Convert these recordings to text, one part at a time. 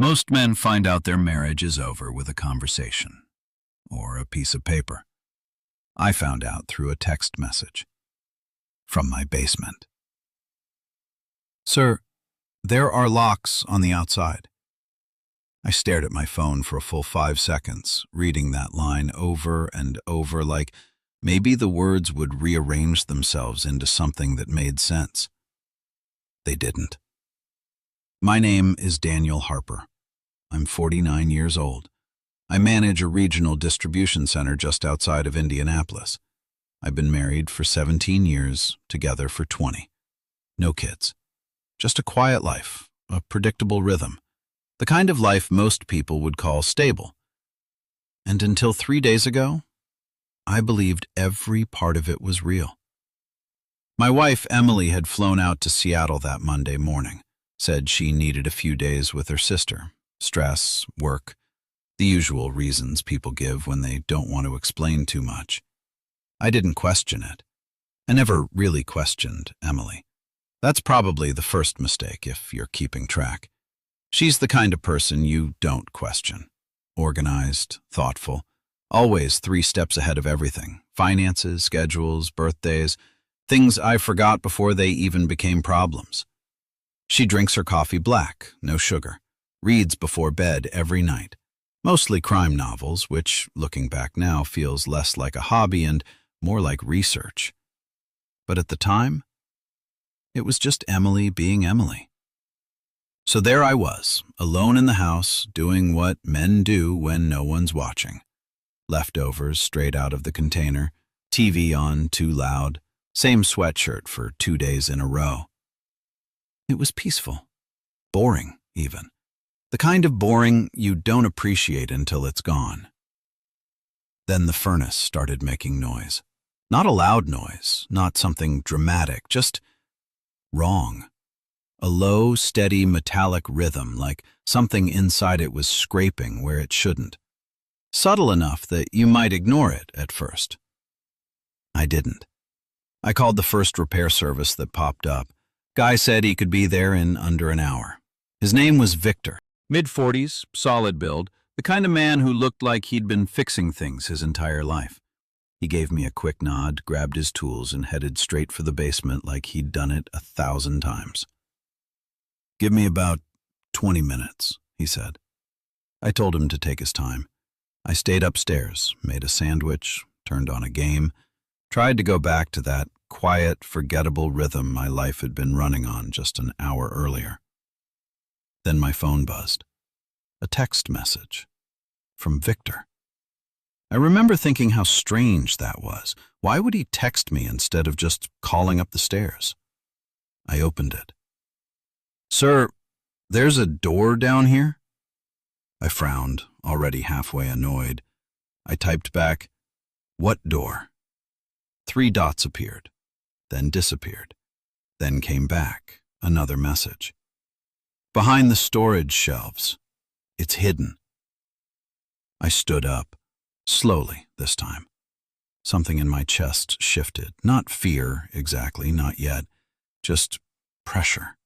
Most men find out their marriage is over with a conversation or a piece of paper. I found out through a text message from my basement. "Sir, there are locks on the outside." I stared at my phone for a full 5 seconds, reading that line over and over like maybe the words would rearrange themselves into something that made sense. They didn't. My name is Daniel Harper. I'm 49 years old. I manage a regional distribution center just outside of Indianapolis. I've been married for 17 years, together for 20. No kids. Just a quiet life, a predictable rhythm. The kind of life most people would call stable. And until 3 days ago, I believed every part of it was real. My wife, Emily, had flown out to Seattle that Monday morning, said she needed a few days with her sister. Stress, work, the usual reasons people give when they don't want to explain too much. I didn't question it. I never really questioned Emily. That's probably the first mistake if you're keeping track. She's the kind of person you don't question. Organized, thoughtful, always 3 steps ahead of everything. Finances, schedules, birthdays, things I forgot before they even became problems. She drinks her coffee black, no sugar. Reads before bed every night. Mostly crime novels, which, looking back now, feels less like a hobby and more like research. But at the time, it was just Emily being Emily. So there I was, alone in the house, doing what men do when no one's watching. Leftovers straight out of the container, TV on too loud, same sweatshirt for 2 days in a row. It was peaceful. Boring, even. The kind of boring you don't appreciate until it's gone. Then the furnace started making noise. Not a loud noise, not something dramatic, just wrong. A low, steady, metallic rhythm, like something inside it was scraping where it shouldn't. Subtle enough that you might ignore it at first. I didn't. I called the first repair service that popped up. Guy said he could be there in under an hour. His name was Victor. Mid-40s, solid build, the kind of man who looked like he'd been fixing things his entire life. He gave me a quick nod, grabbed his tools, and headed straight for the basement like he'd done it 1,000 times. "Give me about 20 minutes, he said. I told him to take his time. I stayed upstairs, made a sandwich, turned on a game, tried to go back to that quiet, forgettable rhythm my life had been running on just an hour earlier. Then my phone buzzed. A text message. From Victor. I remember thinking how strange that was. Why would he text me instead of just calling up the stairs? I opened it. "Sir, there's a door down here?" I frowned, already halfway annoyed. I typed back, "What door?" 3 dots appeared, then disappeared, then came back, another message. "Behind the storage shelves. It's hidden." I stood up, slowly this time. Something in my chest shifted. Not fear, exactly, not yet. Just pressure.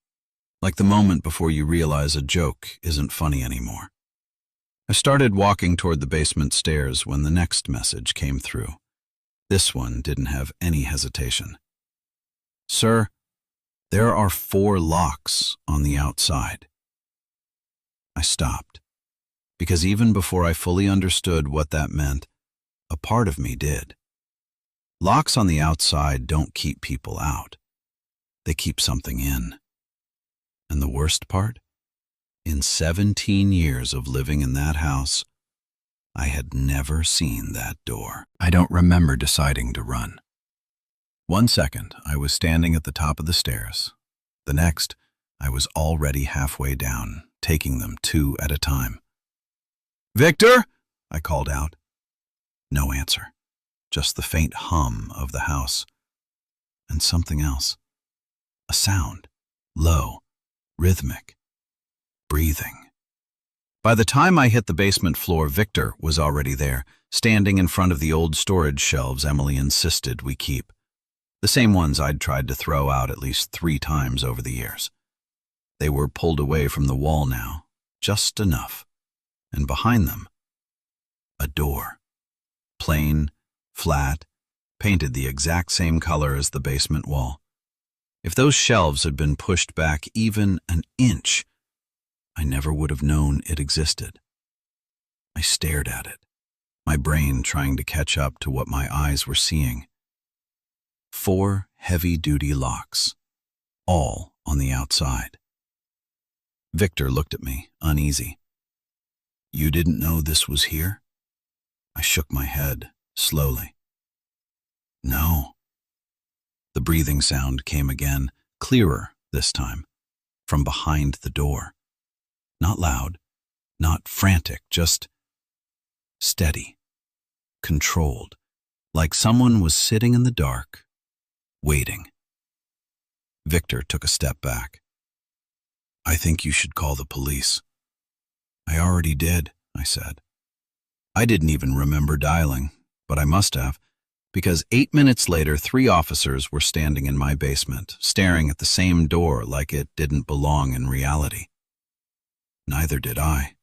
Like the moment before you realize a joke isn't funny anymore. I started walking toward the basement stairs when the next message came through. This one didn't have any hesitation. "Sir, there are 4 locks on the outside." I stopped, because even before I fully understood what that meant, a part of me did. Locks on the outside don't keep people out. They keep something in. And the worst part? In 17 years of living in that house, I had never seen that door. I don't remember deciding to run. 1 second, I was standing at the top of the stairs. The next, I was already halfway down, taking them 2 at a time. "Victor?" I called out. No answer, just the faint hum of the house. And something else. A sound, low, rhythmic, breathing. By the time I hit the basement floor, Victor was already there, standing in front of the old storage shelves Emily insisted we keep. The same ones I'd tried to throw out at least 3 times over the years. They were pulled away from the wall now, just enough. And behind them, a door. Plain, flat, painted the exact same color as the basement wall. If those shelves had been pushed back even an inch, I never would have known it existed. I stared at it, my brain trying to catch up to what my eyes were seeing. 4 heavy-duty locks, all on the outside. Victor looked at me, uneasy. "You didn't know this was here?" I shook my head, slowly. "No." The breathing sound came again, clearer this time, from behind the door. Not loud, not frantic, just steady, controlled, like someone was sitting in the dark, waiting. Victor took a step back. "I think you should call the police." "I already did," I said. I didn't even remember dialing, but I must have, because 8 minutes later 3 officers were standing in my basement, staring at the same door like it didn't belong in reality. Neither did I.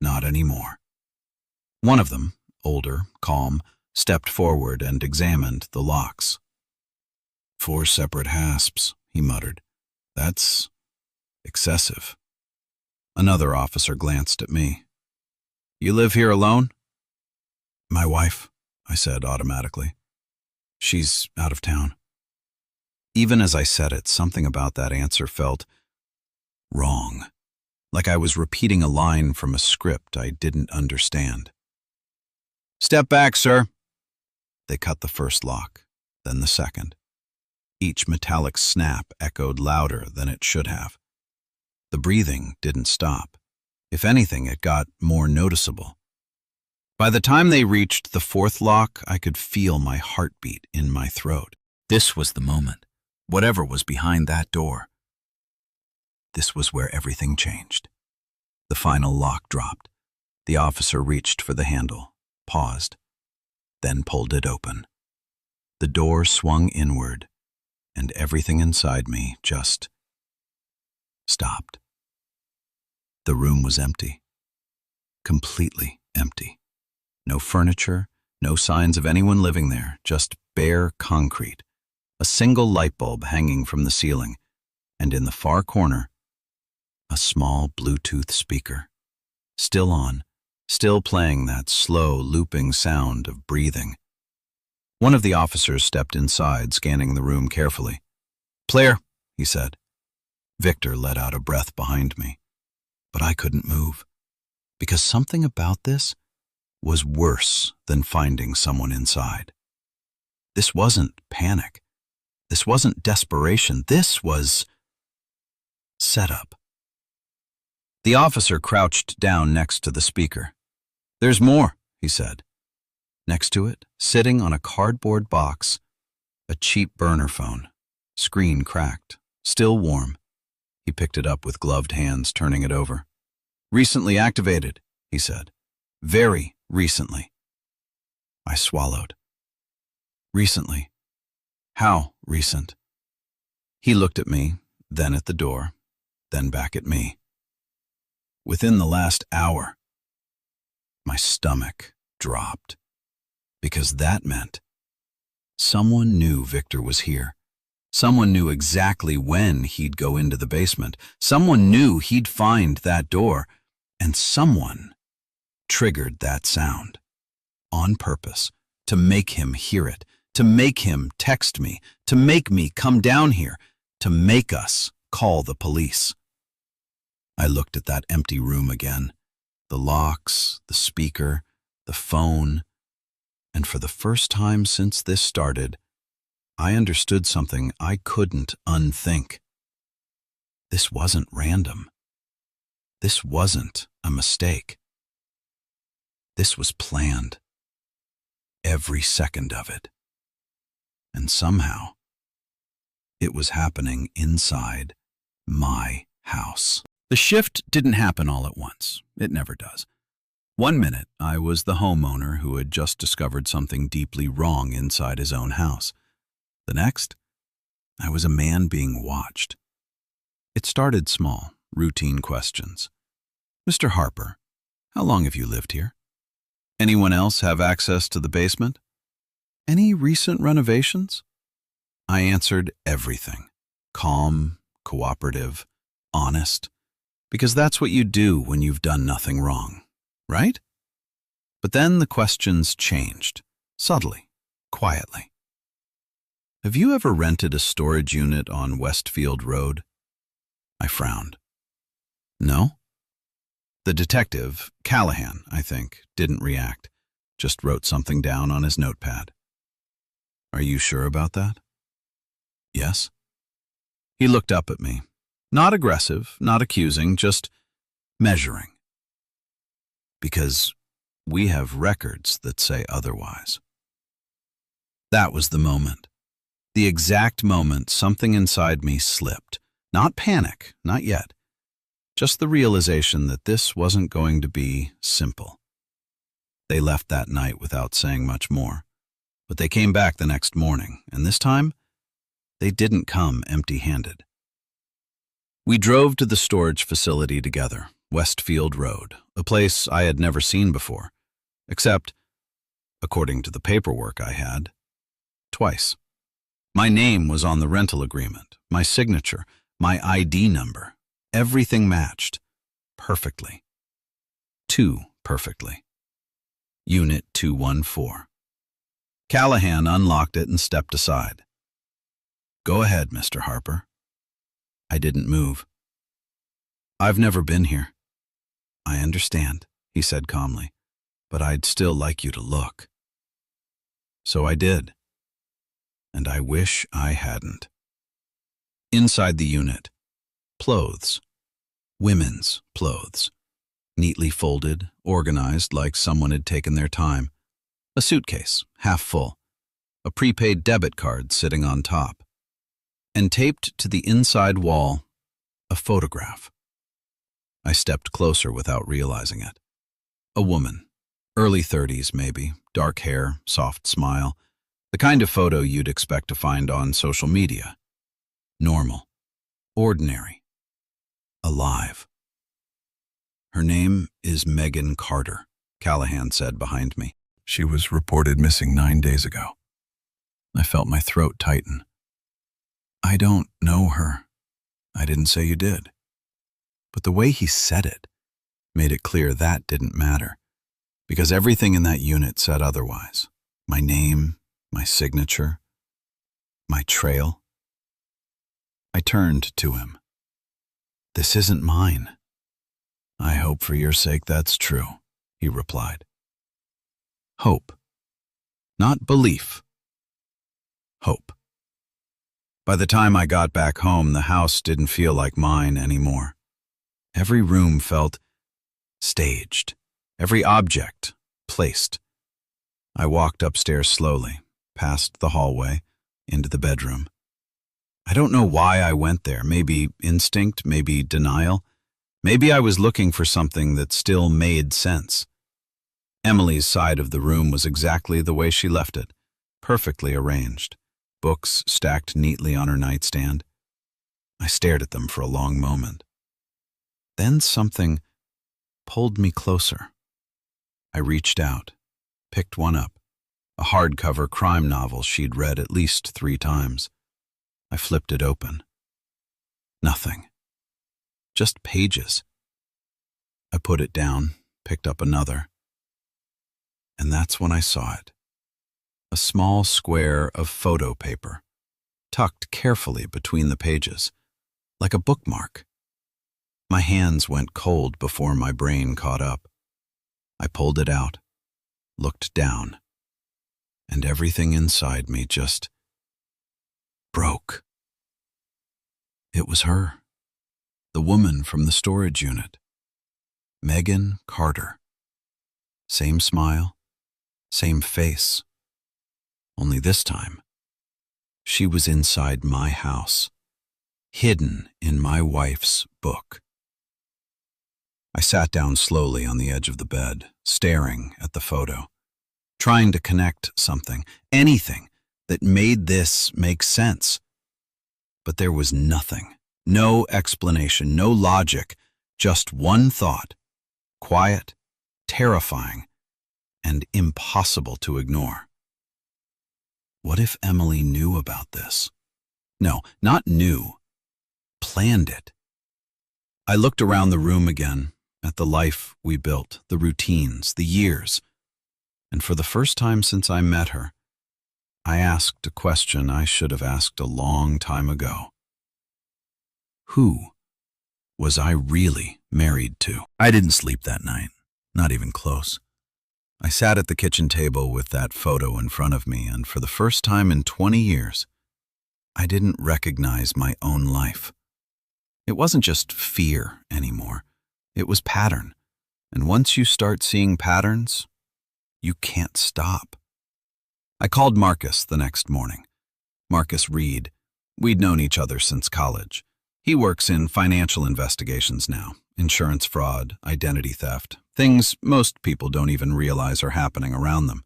Not anymore. One of them, older, calm, stepped forward and examined the locks. 4 separate hasps, he muttered. "That's excessive." Another officer glanced at me. "You live here alone?" "My wife," I said automatically. "She's out of town." Even as I said it, something about that answer felt wrong, like I was repeating a line from a script I didn't understand. "Step back, sir." They cut the first lock, then the second. Each metallic snap echoed louder than it should have. The breathing didn't stop. If anything, it got more noticeable. By the time they reached the 4th lock, I could feel my heartbeat in my throat. This was the moment. Whatever was behind that door. This was where everything changed. The final lock dropped. The officer reached for the handle, paused, then pulled it open. The door swung inward, and everything inside me just stopped. The room was empty. Completely empty. No furniture, no signs of anyone living there, just bare concrete. A single light bulb hanging from the ceiling, and in the far corner, a small Bluetooth speaker. Still on, still playing that slow, looping sound of breathing. One of the officers stepped inside, scanning the room carefully. "Clear," he said. Victor let out a breath behind me, but I couldn't move, because something about this was worse than finding someone inside. This wasn't panic. This wasn't desperation. This was setup. The officer crouched down next to the speaker. "There's more," he said. Next to it, sitting on a cardboard box, a cheap burner phone, screen cracked, still warm. He picked it up with gloved hands, turning it over. "Recently activated," he said. "Very recently." I swallowed. "Recently? How recent?" He looked at me, then at the door, then back at me. "Within the last hour." My stomach dropped, because that meant someone knew Victor was here. Someone knew exactly when he'd go into the basement. Someone knew he'd find that door, and someone triggered that sound on purpose to make him hear it, to make him text me, to make me come down here, to make us call the police. I looked at that empty room again, the locks, the speaker, the phone, and for the first time since this started, I understood something I couldn't unthink. This wasn't random. This wasn't a mistake. This was planned. Every second of it. And somehow, it was happening inside my house. The shift didn't happen all at once. It never does. 1 minute, I was the homeowner who had just discovered something deeply wrong inside his own house. The next, I was a man being watched. It started small, routine questions. Mr. Harper, how long have you lived here? Anyone else have access to the basement? Any recent renovations? I answered everything. Calm, cooperative, honest. Because that's what you do when you've done nothing wrong, right? But then the questions changed, subtly, quietly. Have you ever rented a storage unit on Westfield Road? I frowned. No? The detective, Callahan, I think, didn't react, just wrote something down on his notepad. Are you sure about that? Yes. He looked up at me. Not aggressive, not accusing, just measuring. Because we have records that say otherwise. That was the moment. The exact moment something inside me slipped. Not panic, not yet. Just the realization that this wasn't going to be simple. They left that night without saying much more. But they came back the next morning, and this time, they didn't come empty-handed. We drove to the storage facility together, Westfield Road, a place I had never seen before, except, according to the paperwork I had, twice. My name was on the rental agreement, my signature, my ID number. Everything matched. Perfectly. Too perfectly. Unit 214. Callahan unlocked it and stepped aside. Go ahead, Mr. Harper. I didn't move. I've never been here. I understand, he said calmly, but I'd still like you to look. So I did. And I wish I hadn't. Inside the unit, clothes. Women's clothes. Neatly folded, organized like someone had taken their time. A suitcase, half full. A prepaid debit card sitting on top. And taped to the inside wall, a photograph. I stepped closer without realizing it. A woman, early 30s maybe, dark hair, soft smile, the kind of photo you'd expect to find on social media. Normal, ordinary, alive. Her name is Megan Carter, Callahan said behind me. She was reported missing 9 days ago. I felt my throat tighten. I don't know her. I didn't say you did. But the way he said it made it clear that didn't matter, because everything in that unit said otherwise. My name, my signature, my trail. I turned to him. This isn't mine. I hope for your sake that's true, he replied. Hope. Not belief. Hope. By the time I got back home, the house didn't feel like mine anymore. Every room felt staged, every object placed. I walked upstairs slowly, past the hallway, into the bedroom. I don't know why I went there, maybe instinct, maybe denial. Maybe I was looking for something that still made sense. Emily's side of the room was exactly the way she left it, perfectly arranged. Books stacked neatly on her nightstand. I stared at them for a long moment. Then something pulled me closer. I reached out, picked one up, a hardcover crime novel she'd read at least 3 times. I flipped it open. Nothing. Just pages. I put it down, picked up another. And that's when I saw it. A small square of photo paper, tucked carefully between the pages, like a bookmark. My hands went cold before my brain caught up. I pulled it out, looked down, and everything inside me just broke. It was her, the woman from the storage unit, Megan Carter. Same smile, same face. Only this time, she was inside my house, hidden in my wife's book. I sat down slowly on the edge of the bed, staring at the photo, trying to connect something, anything that made this make sense. But there was nothing, no explanation, no logic, just one thought. Quiet, terrifying, and impossible to ignore. What if Emily knew about this? No, not knew. Planned it. I looked around the room again, at the life we built, the routines, the years, and for the first time since I met her, I asked a question I should have asked a long time ago. Who was I really married to? I didn't sleep that night, not even close. I sat at the kitchen table with that photo in front of me, and for the first time in 20 years, I didn't recognize my own life. It wasn't just fear anymore. It was pattern. And once you start seeing patterns, you can't stop. I called Marcus the next morning. Marcus Reed. We'd known each other since college. He works in financial investigations now, insurance fraud, identity theft, things most people don't even realize are happening around them.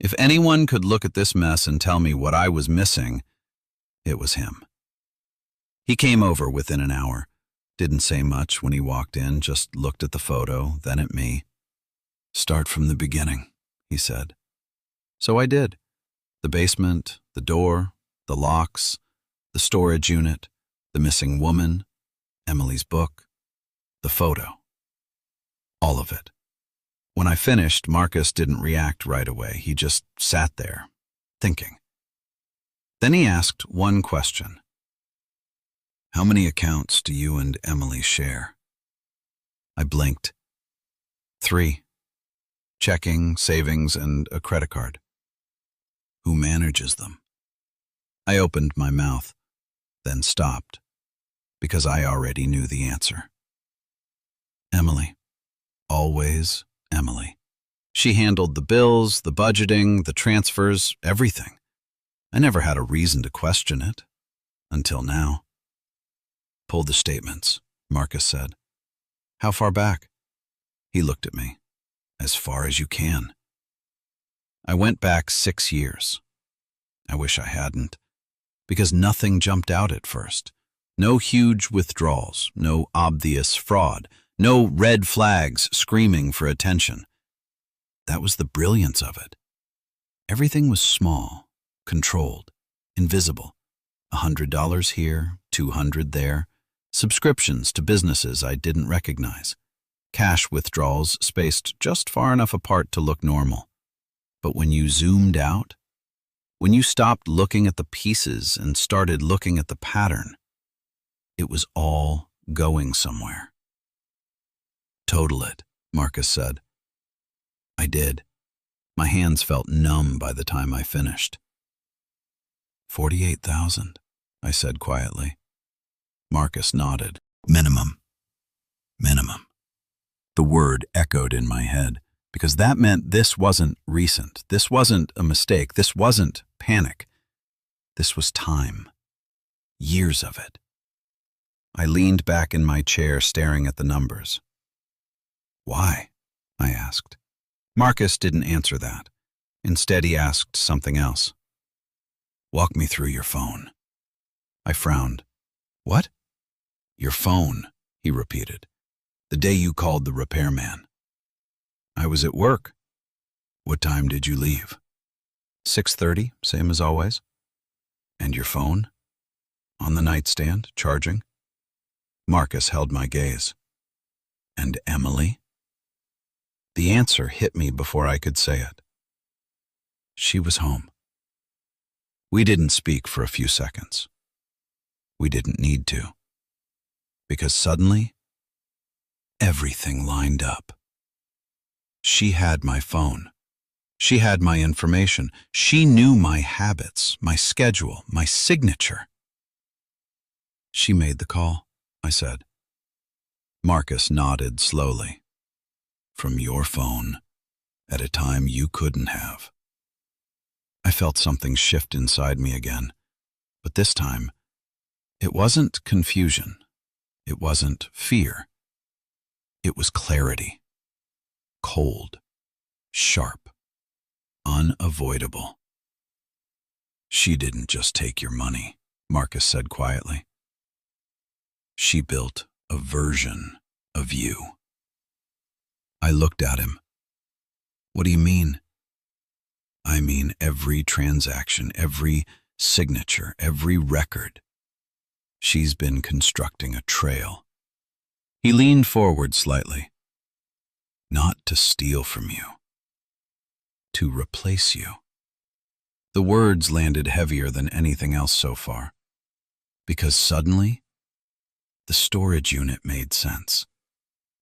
If anyone could look at this mess and tell me what I was missing, it was him. He came over within an hour, didn't say much when he walked in, just looked at the photo, then at me. "Start from the beginning," he said. So I did. The basement, the door, the locks, the storage unit, the missing woman, Emily's book, the photo. All of it. When I finished, Marcus didn't react right away. He just sat there, thinking. Then he asked one question. "How many accounts do you and Emily share?" I blinked. 3. Checking, savings, and a credit card. "Who manages them?" I opened my mouth, then stopped, because I already knew the answer. Emily. Always Emily. She handled the bills, the budgeting, the transfers, everything. I never had a reason to question it, until now. "Pull the statements," Marcus said. "How far back?" He looked at me. "As far as you can." I went back 6 years. I wish I hadn't, because nothing jumped out at first. No huge withdrawals, no obvious fraud, no red flags screaming for attention. That was the brilliance of it. Everything was small, controlled, invisible. $100 here, $200 there. Subscriptions to businesses I didn't recognize. Cash withdrawals spaced just far enough apart to look normal. But when you zoomed out, when you stopped looking at the pieces and started looking at the pattern, it was all going somewhere. "Total it," Marcus said. I did. My hands felt numb by the time I finished. 48,000, I said quietly. Marcus nodded. Minimum. Minimum. The word echoed in my head, because that meant this wasn't recent. This wasn't a mistake. This wasn't panic. This was time. Years of it. I leaned back in my chair, staring at the numbers. "Why?" I asked. Marcus didn't answer that. Instead, he asked something else. "Walk me through your phone." I frowned. "What?" "Your phone," he repeated. "The day you called the repairman." "I was at work." "What time did you leave?" 6:30, same as always." "And your phone?" "On the nightstand, charging." Marcus held my gaze. "And Emily?" The answer hit me before I could say it. She was home. We didn't speak for a few seconds. We didn't need to. Because suddenly, everything lined up. She had my phone. She had my information. She knew my habits, my schedule, my signature. "She made the call," I said. Marcus nodded slowly. "From your phone, at a time you couldn't have." I felt something shift inside me again, but this time, it wasn't confusion. It wasn't fear. It was clarity. Cold, sharp, unavoidable. "She didn't just take your money," Marcus said quietly. "She built a version of you." I looked at him. What do you mean? I mean every transaction, every signature, every record. She's been constructing a trail. He leaned forward slightly. Not to steal from you. To replace you. The words landed heavier than anything else so far. Because suddenly, the storage unit made sense.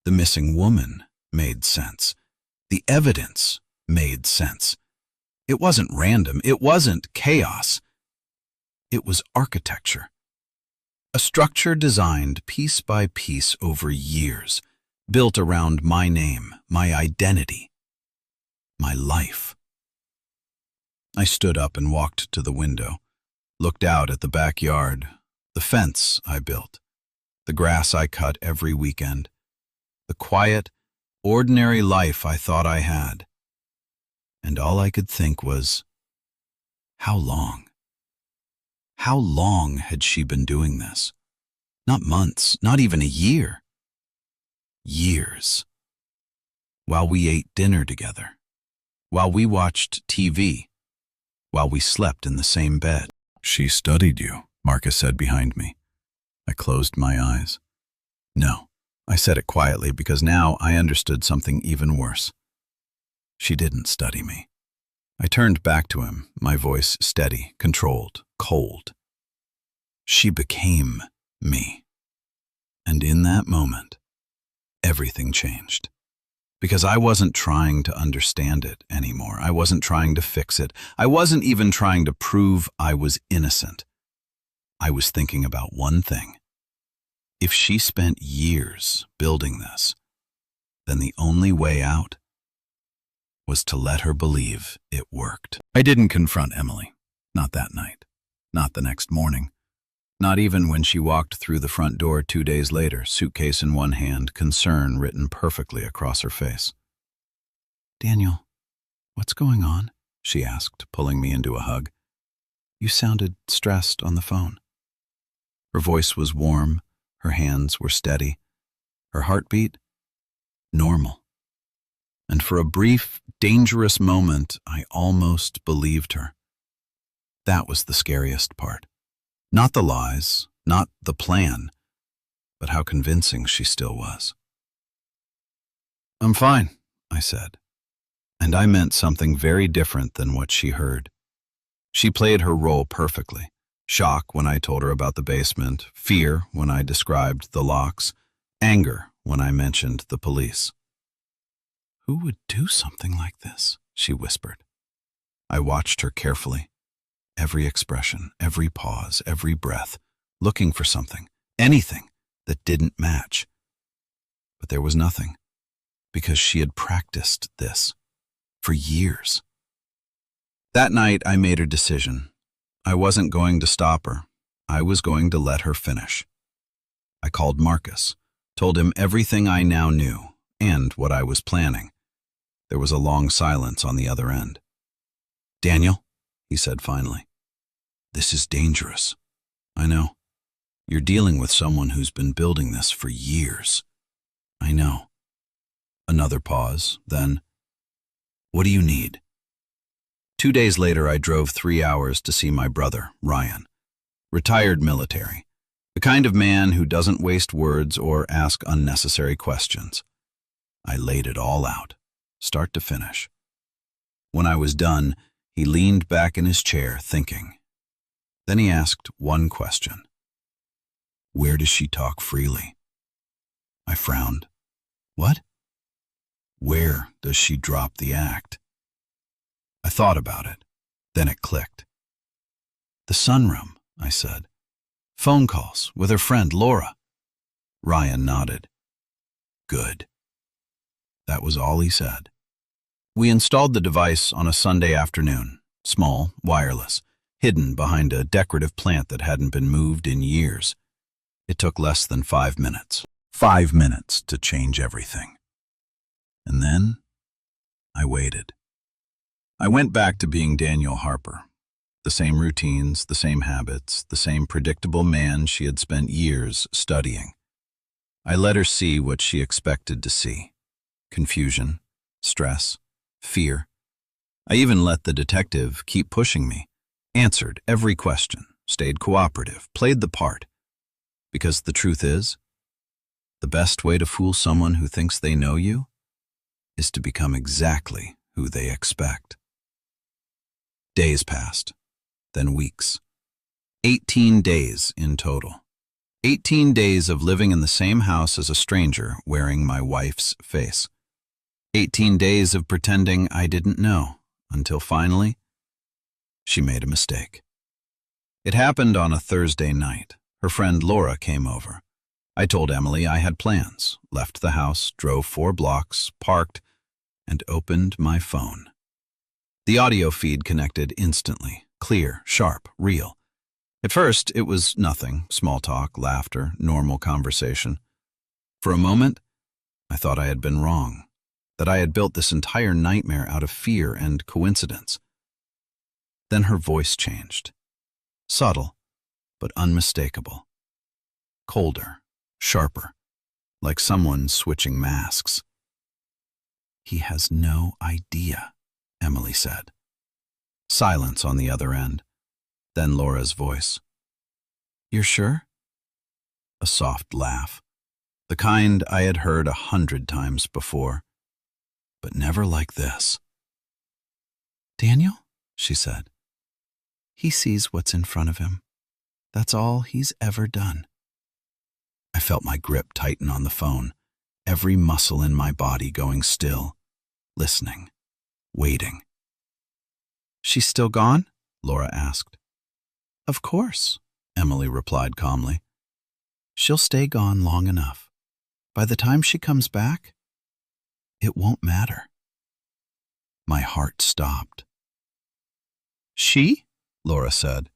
The missing woman made sense. The evidence made sense. It wasn't random. It wasn't chaos. It was architecture. A structure designed piece by piece over years, built around my name, my identity, my life. I stood up and walked to the window, looked out at the backyard, the fence I built, the grass I cut every weekend, the quiet, ordinary life I thought I had. And all I could think was, how long? How long had she been doing this? Not months, not even a year. Years. While we ate dinner together, while we watched TV, while we slept in the same bed. She studied you, Marcus said behind me. I closed my eyes. No, I said it quietly because now I understood something even worse. She didn't study me. I turned back to him, my voice steady, controlled, cold. She became me. And in that moment, everything changed. Because I wasn't trying to understand it anymore. I wasn't trying to fix it. I wasn't even trying to prove I was innocent. I was thinking about one thing. If she spent years building this, then the only way out was to let her believe it worked. I didn't confront Emily. Not that night. Not the next morning. Not even when she walked through the front door 2 days later, suitcase in one hand, concern written perfectly across her face. Daniel, what's going on? She asked, pulling me into a hug. You sounded stressed on the phone. Her voice was warm, her hands were steady, her heartbeat normal. And for a brief, dangerous moment, I almost believed her. That was the scariest part. Not the lies, not the plan, but how convincing she still was. I'm fine, I said. And I meant something very different than what she heard. She played her role perfectly. Shock when I told her about the basement, fear when I described the locks, anger when I mentioned the police. Who would do something like this? She whispered. I watched her carefully. Every expression, every pause, every breath, looking for something, anything that didn't match. But there was nothing, because she had practiced this for years. That night, I made a decision. I wasn't going to stop her. I was going to let her finish. I called Marcus, told him everything I now knew and what I was planning. There was a long silence on the other end. Daniel, he said finally, this is dangerous. I know. You're dealing with someone who's been building this for years. I know. Another pause, then, what do you need? 2 days later, I drove 3 hours to see my brother, Ryan. Retired military. The kind of man who doesn't waste words or ask unnecessary questions. I laid it all out, start to finish. When I was done, he leaned back in his chair, thinking. Then he asked one question. Where does she talk freely? I frowned. What? Where does she drop the act? I thought about it. Then it clicked. The sunroom, I said. Phone calls with her friend Laura. Ryan nodded. Good. That was all he said. We installed the device on a Sunday afternoon, small, wireless, hidden behind a decorative plant that hadn't been moved in years. It took less than 5 minutes. 5 minutes to change everything. And then I waited. I went back to being Daniel Harper. The same routines, the same habits, the same predictable man she had spent years studying. I let her see what she expected to see. confusion, stress, fear. I even let the detective keep pushing me, answered every question, stayed cooperative, played the part. Because the truth is, the best way to fool someone who thinks they know you is to become exactly who they expect. Days passed, then weeks. 18 days in total. 18 days of living in the same house as a stranger wearing my wife's face. 18 days of pretending I didn't know, until finally, she made a mistake. It happened on a Thursday night. Her friend Laura came over. I told Emily I had plans, left the house, drove 4 blocks, parked, and opened my phone. The audio feed connected instantly, clear, sharp, real. At first, it was nothing, small talk, laughter, normal conversation. For a moment, I thought I had been wrong, that I had built this entire nightmare out of fear and coincidence. Then her voice changed. Subtle, but unmistakable. Colder, sharper, like someone switching masks. "He has no idea," Emily said. Silence on the other end. Then Laura's voice. "You're sure?" A soft laugh, the kind I had heard 100 times before, but never like this. "Daniel," she said, "he sees what's in front of him. That's all he's ever done." I felt my grip tighten on the phone, every muscle in my body going still, listening, waiting. "She's still gone?" Laura asked. "Of course," Emily replied calmly. "She'll stay gone long enough. By the time she comes back, it won't matter." My heart stopped. "She?" Laura said.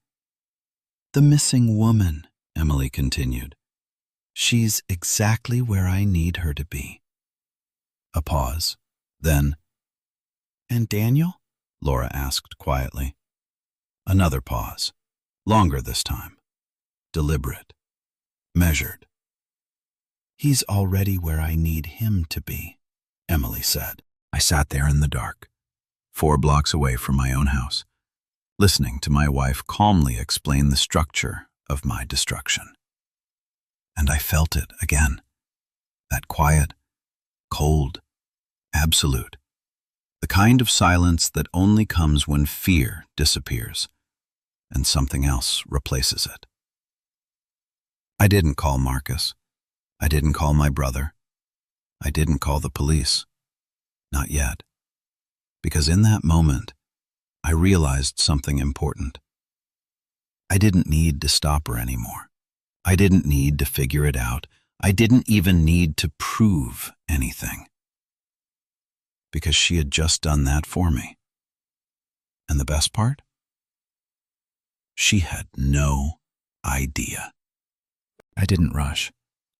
"The missing woman," Emily continued. "She's exactly where I need her to be." A pause. Then, "And Daniel?" Laura asked quietly. Another pause. Longer this time. Deliberate. Measured. "He's already where I need him to be," Emily said. I sat there in the dark, 4 blocks away from my own house, listening to my wife calmly explain the structure of my destruction. And I felt it again. That quiet, cold, absolute. The kind of silence that only comes when fear disappears and something else replaces it. I didn't call Marcus. I didn't call my brother. I didn't call the police. Not yet. Because in that moment, I realized something important. I didn't need to stop her anymore. I didn't need to figure it out. I didn't even need to prove anything. Because she had just done that for me. And the best part? She had no idea. I didn't rush.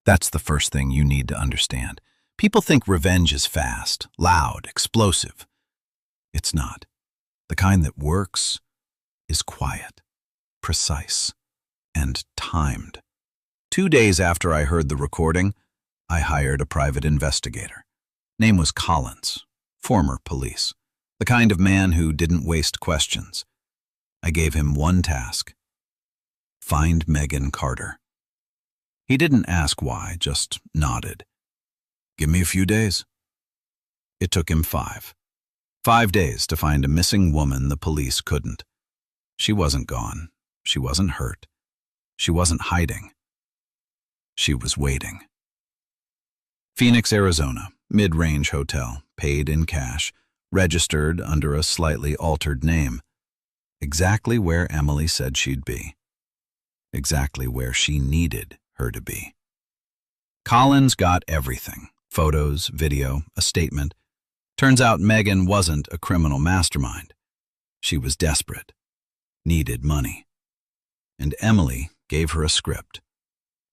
That's the first thing you need to understand. People think revenge is fast, loud, explosive. It's not. The kind that works is quiet, precise, and timed. 2 days after I heard the recording, I hired a private investigator. Name was Collins, former police, the kind of man who didn't waste questions. I gave him one task: find Megan Carter. He didn't ask why, just nodded. "Give me a few days." It took him 5. 5 days to find a missing woman the police couldn't. She wasn't gone. She wasn't hurt. She wasn't hiding. She was waiting. Phoenix, Arizona, mid-range hotel, paid in cash, registered under a slightly altered name. Exactly where Emily said she'd be. Exactly where she needed her to be. Collins got everything: photos, video, a statement. Turns out Megan wasn't a criminal mastermind. She was desperate, needed money. And Emily gave her a script.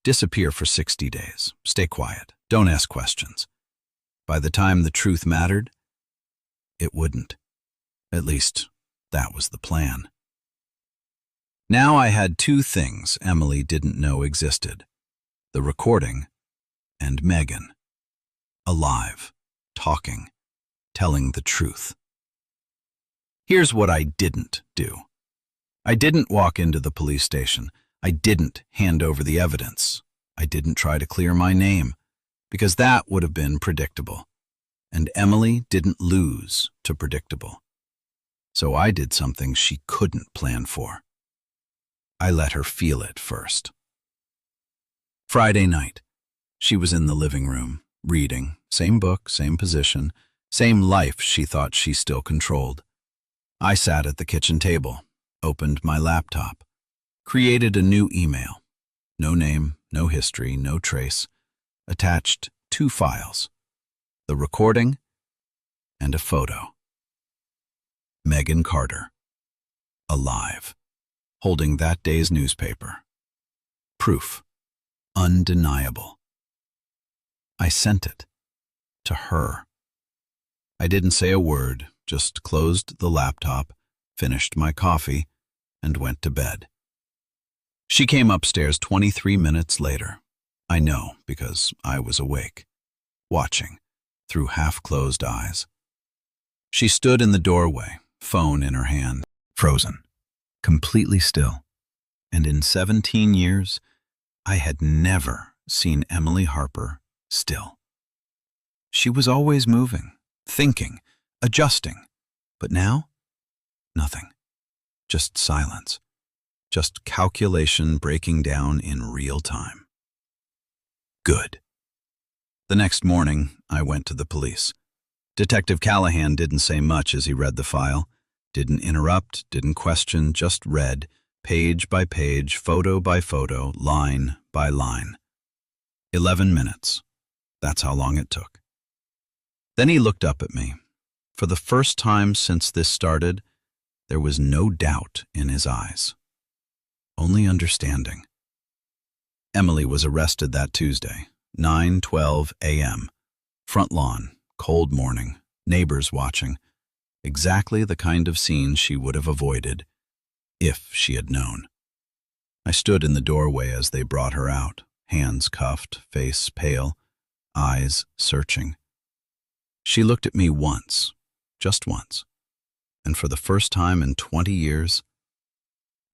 Disappear for 60 days. Stay quiet. Don't ask questions. By the time the truth mattered, it wouldn't. At least, that was the plan. Now I had 2 things Emily didn't know existed: the recording and Megan. Alive, talking, telling the truth. Here's what I didn't do. I didn't walk into the police station. I didn't hand over the evidence. I didn't try to clear my name, because that would have been predictable. And Emily didn't lose to predictable. So I did something she couldn't plan for. I let her feel it first. Friday night, she was in the living room, reading, same book, same position, same life she thought she still controlled. I sat at the kitchen table, opened my laptop, created a new email. No name, no history, no trace. Attached 2 files, the recording and a photo. Megan Carter, alive, holding that day's newspaper. Proof, undeniable. I sent it to her. I didn't say a word, just closed the laptop, finished my coffee, and went to bed. She came upstairs 23 minutes later. I know because I was awake, watching through half-closed eyes. She stood in the doorway, phone in her hand, frozen, completely still. And in 17 years, I had never seen Emily Harper still. She was always moving, thinking, adjusting. But now, nothing. Just silence. Just calculation breaking down in real time. Good. The next morning, I went to the police. Detective Callahan didn't say much as he read the file. Didn't interrupt, didn't question, just read, page by page, photo by photo, line by line. 11 minutes. That's how long it took. Then he looked up at me. For the first time since this started, there was no doubt in his eyes. Only understanding. Emily was arrested that Tuesday, 9:12 a.m. Front lawn, cold morning, neighbors watching. Exactly the kind of scene she would have avoided if she had known. I stood in the doorway as they brought her out, hands cuffed, face pale, eyes searching. She looked at me once, just once, and for the first time in 20 years,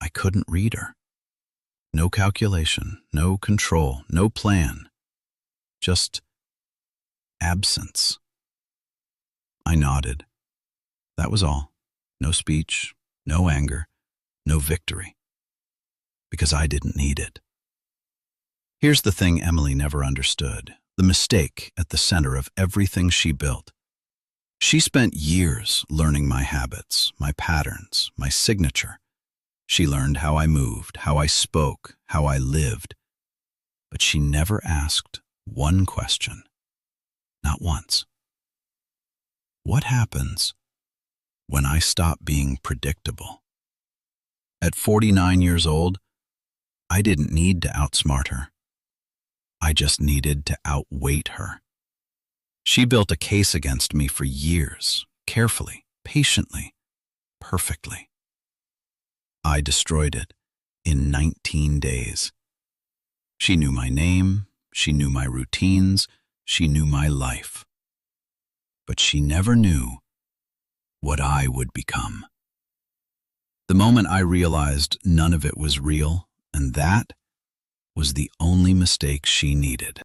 I couldn't read her. No calculation, no control, no plan, just absence. I nodded. That was all. No speech, no anger, no victory. Because I didn't need it. Here's the thing Emily never understood, the mistake at the center of everything she built. She spent years learning my habits, my patterns, my signature. She learned how I moved, how I spoke, how I lived. But she never asked one question. Not once. What happens when I stop being predictable? At 49 years old, I didn't need to outsmart her. I just needed to outweight her. She built a case against me for years, carefully, patiently, perfectly. I destroyed it in 19 days. She knew my name, she knew my routines, she knew my life. But she never knew what I would become. The moment I realized none of it was real, and that was the only mistake she needed.